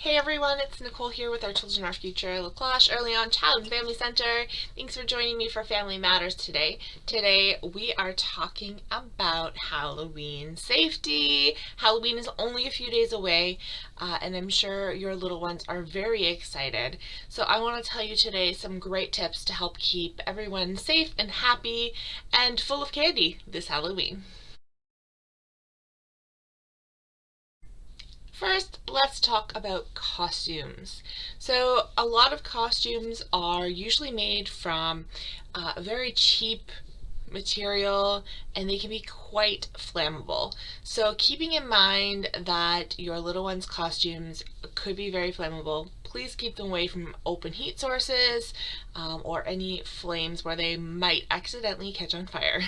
Hey everyone, it's Nicole here with our Children Our Future La Cloche Early On Child and Family Center. Thanks for joining me for Family Matters today. Today we are talking about Halloween safety. Halloween is only a few days away, and I'm sure your little ones are very excited. So I want to tell you today some great tips to help keep everyone safe and happy and full of candy this Halloween. First, let's talk about costumes. So, a lot of costumes are usually made from a very cheap material and they can be quite flammable. So, keeping in mind that your little one's costumes could be very flammable, please keep them away from open heat sources or any flames where they might accidentally catch on fire.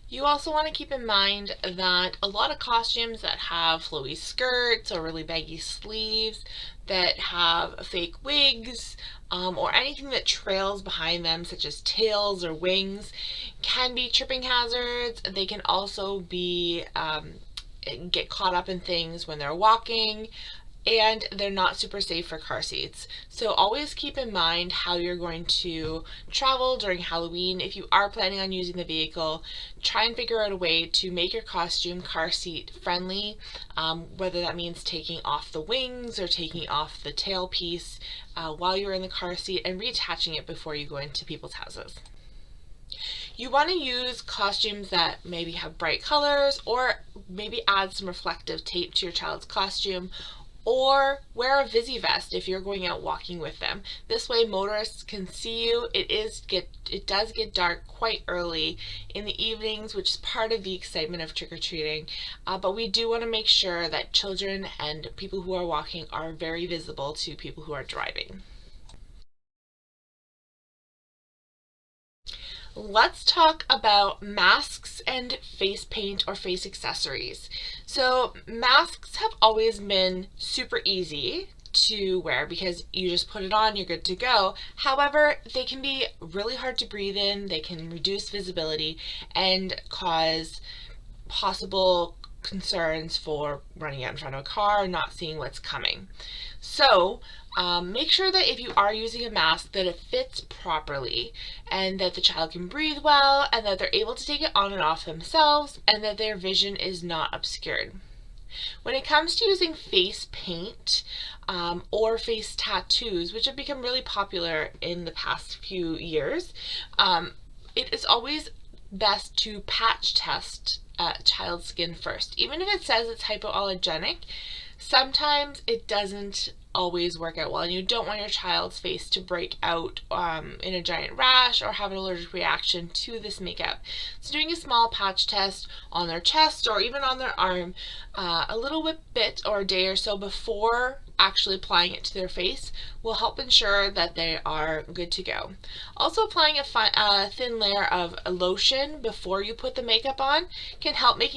You also want to keep in mind that a lot of costumes that have flowy skirts or really baggy sleeves, that have fake wigs, or anything that trails behind them, such as tails or wings, can be tripping hazards. They can also be get caught up in things when they're walking, and they're not super safe for car seats. So always keep in mind how you're going to travel during Halloween. If you are planning on using the vehicle, try and figure out a way to make your costume car seat friendly, whether that means taking off the wings or taking off the tail piece while you're in the car seat and reattaching it before you go into people's houses. You want to use costumes that maybe have bright colors, or maybe add some reflective tape to your child's costume, or wear a Visi vest if you're going out walking with them. This way motorists can see you. It does get dark quite early in the evenings, which is part of the excitement of trick-or-treating, but we do want to make sure that children and people who are walking are very visible to people who are driving. Let's talk about masks and face paint or face accessories. So masks have always been super easy to wear because you just put it on, you're good to go. However, they can be really hard to breathe in, they can reduce visibility and cause possible concerns for running out in front of a car or not seeing what's coming. So make sure that if you are using a mask that it fits properly and that the child can breathe well and that they're able to take it on and off themselves and that their vision is not obscured. When it comes to using face paint or face tattoos, which have become really popular in the past few years, it is always best to patch test child's skin first. Even if it says it's hypoallergenic, sometimes it doesn't always work out well, and you don't want your child's face to break out in a giant rash or have an allergic reaction to this makeup. So doing a small patch test on their chest or even on their arm a little bit or a day or so before actually applying it to their face will help ensure that they are good to go. Also, applying a thin layer of lotion before you put the makeup on can help make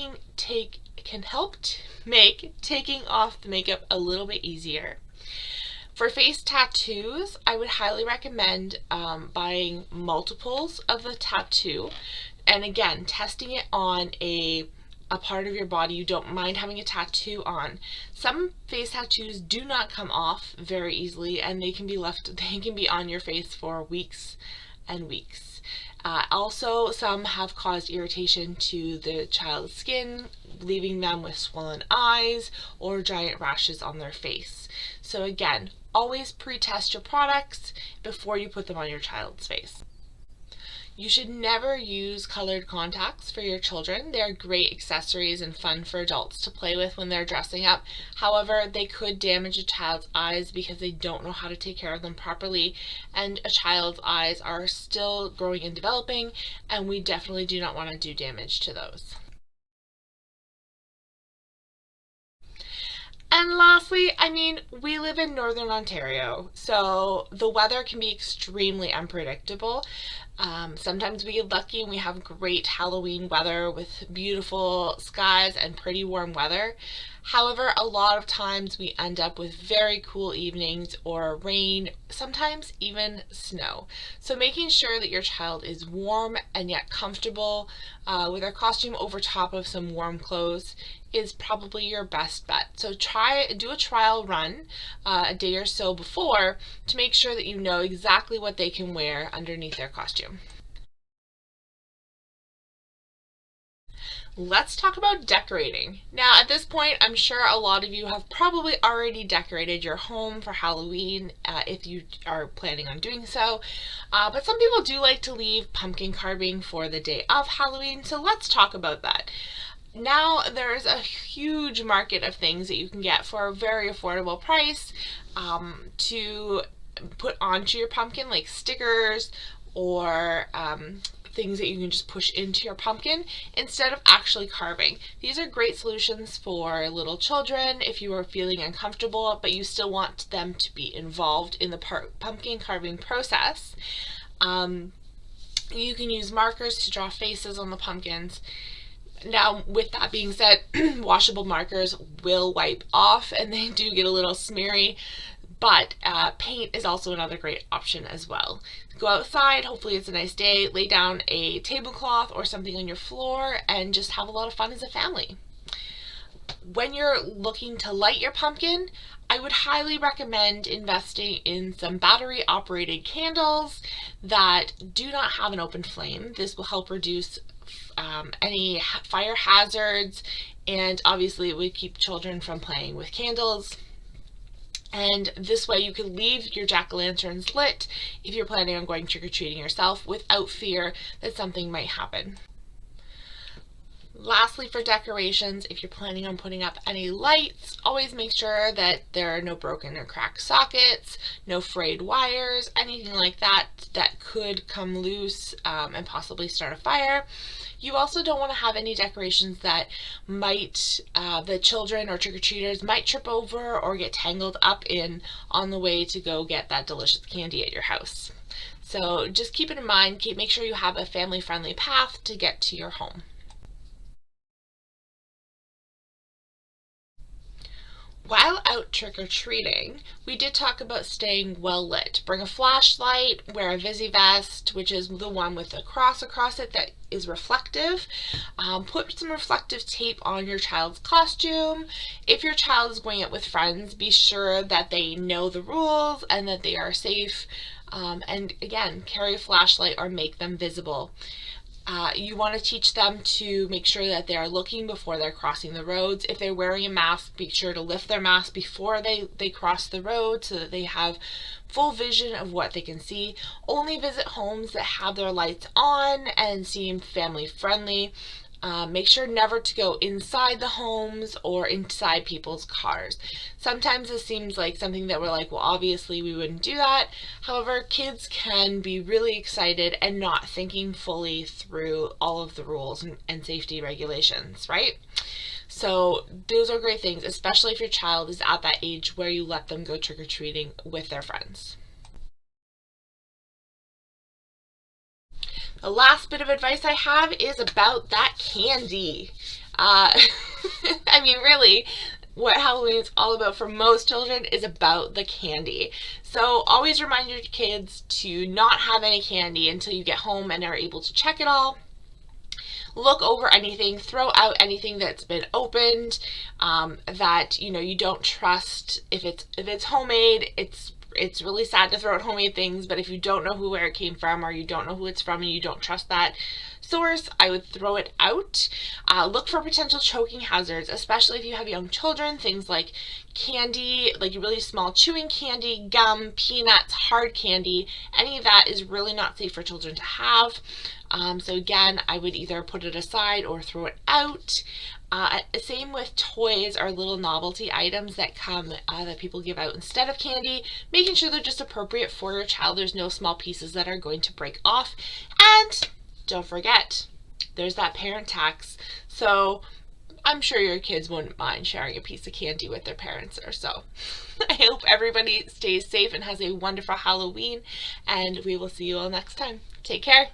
taking off the makeup a little bit easier. For face tattoos, I would highly recommend buying multiples of the tattoo and again testing it on a part of your body you don't mind having a tattoo on. Some face tattoos do not come off very easily and they can be on your face for weeks and weeks. Also, some have caused irritation to the child's skin, leaving them with swollen eyes or giant rashes on their face. So again, always pre-test your products before you put them on your child's face. You should never use colored contacts for your children. They're great accessories and fun for adults to play with when they're dressing up. However, they could damage a child's eyes because they don't know how to take care of them properly, and a child's eyes are still growing and developing, and we definitely do not want to do damage to those. And lastly, we live in Northern Ontario, so the weather can be extremely unpredictable. Sometimes we get lucky and we have great Halloween weather with beautiful skies and pretty warm weather. However, a lot of times we end up with very cool evenings or rain, sometimes even snow. So making sure that your child is warm and yet comfortable with their costume over top of some warm clothes is probably your best bet. So do a trial run a day or so before to make sure that you know exactly what they can wear underneath their costume. Let's talk about decorating. Now, at this point, I'm sure a lot of you have probably already decorated your home for Halloween if you are planning on doing so. But some people do like to leave pumpkin carving for the day of Halloween, so let's talk about that. Now, there's a huge market of things that you can get for a very affordable price to put onto your pumpkin, like stickers or things that you can just push into your pumpkin instead of actually carving. These are great solutions for little children if you are feeling uncomfortable but you still want them to be involved in the pumpkin carving process. You can use markers to draw faces on the pumpkins. Now, with that being said, washable markers will wipe off and they do get a little smeary, but paint is also another great option as well. Go outside, hopefully it's a nice day, lay down a tablecloth or something on your floor and just have a lot of fun as a family. When you're looking to light your pumpkin, I would highly recommend investing in some battery operated candles that do not have an open flame. This will help reduce any fire hazards, and obviously it would keep children from playing with candles. And this way you can leave your jack-o'-lanterns lit if you're planning on going trick-or-treating yourself without fear that something might happen. Lastly, for decorations, if you're planning on putting up any lights, always make sure that there are no broken or cracked sockets, no frayed wires, anything like that that could come loose and possibly start a fire. You also don't want to have any decorations that might, the children or trick-or-treaters might trip over or get tangled up in on the way to go get that delicious candy at your house. So just keep it in mind, make sure you have a family-friendly path to get to your home. While out trick-or-treating, we did talk about staying well lit. Bring a flashlight, wear a VisiVest, which is the one with a cross across it that is reflective. Put some reflective tape on your child's costume. If your child is going out with friends, be sure that they know the rules and that they are safe. And again, carry a flashlight or make them visible. You want to teach them to make sure that they are looking before they're crossing the roads. If they're wearing a mask, be sure to lift their mask before they cross the road so that they have full vision of what they can see. Only visit homes that have their lights on and seem family friendly. Make sure never to go inside the homes or inside people's cars. Sometimes this seems like something that we're like, well, obviously we wouldn't do that. However, kids can be really excited and not thinking fully through all of the rules and safety regulations, right? So those are great things, especially if your child is at that age where you let them go trick-or-treating with their friends. The last bit of advice I have is about that candy. I mean, really, what Halloween is all about for most children is about the candy. So always remind your kids to not have any candy until you get home and are able to check it all. Look over anything, throw out anything that's been opened that you don't trust. If it's homemade, it's really sad to throw out homemade things, but if you don't know where it came from or you don't know who it's from and you don't trust that source, I would throw it out. Look for potential choking hazards, especially if you have young children. Things like candy, like really small chewing candy, gum, peanuts, hard candy, any of that is really not safe for children to have. So again, I would either put it aside or throw it out. Same with toys or little novelty items that come that people give out instead of candy, making sure they're just appropriate for your child. There's no small pieces that are going to break off. And don't forget, there's that parent tax. So I'm sure your kids wouldn't mind sharing a piece of candy with their parents or so. I hope everybody stays safe and has a wonderful Halloween, and we will see you all next time. Take care.